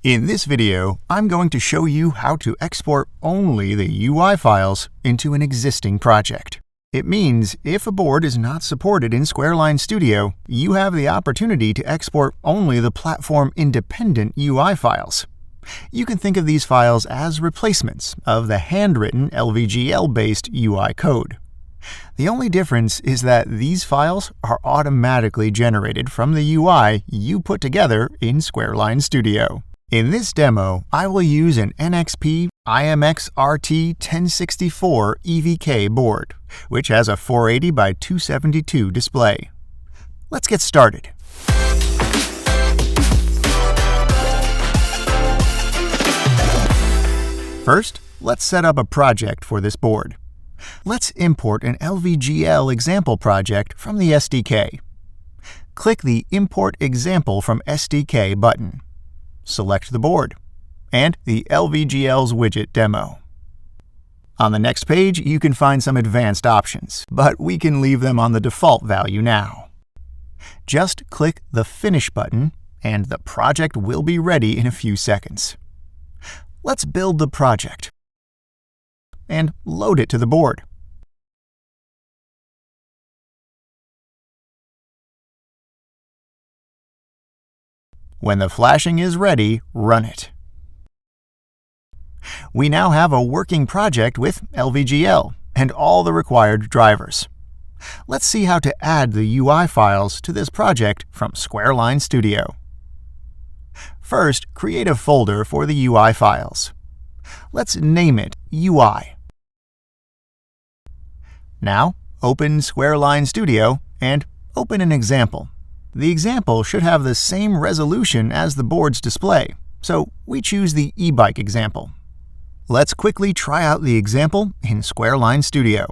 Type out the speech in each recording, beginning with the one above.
In this video, I'm going to show you how to export only the UI files into an existing project. It means if a board is not supported in SquareLine Studio, you have the opportunity to export only the platform-independent UI files. You can think of these files as replacements of the handwritten LVGL-based UI code. The only difference is that these files are automatically generated from the UI you put together in SquareLine Studio. In this demo, I will use an NXP IMX RT 1064 EVK board, which has a 480 by 272 display. Let's get started. First, let's set up a project for this board. Let's import an LVGL example project from the SDK. Click the Import Example from SDK button. Select the board and the LVGL's widget demo. On the next page, you can find some advanced options, but we can leave them on the default value now. Just click the Finish button and the project will be ready in a few seconds. Let's build the project and load it to the board. When the flashing is ready, run it. We now have a working project with LVGL and all the required drivers. Let's see how to add the UI files to this project from SquareLine Studio. First, create a folder for the UI files. Let's name it UI. Now, open SquareLine Studio and open an example. The example should have the same resolution as the board's display, so we choose the e-bike example. Let's quickly try out the example in SquareLine Studio.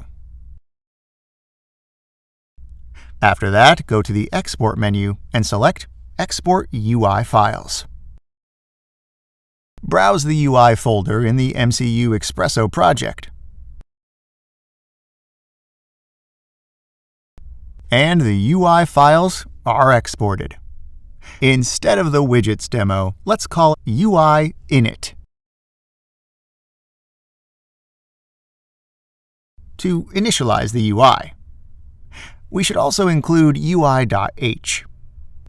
After that, go to the Export menu and select Export UI Files. Browse the UI folder in the MCU Expresso project. And the UI files are exported. Instead of the widgets demo, let's call UI init. To initialize the UI. We should also include UI.h.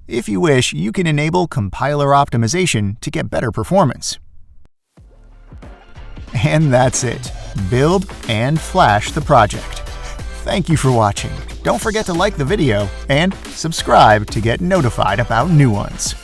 If you wish, you can enable compiler optimization to get better performance. And that's it. Build and flash the project. Thank you for watching. Don't forget to like the video and subscribe to get notified about new ones.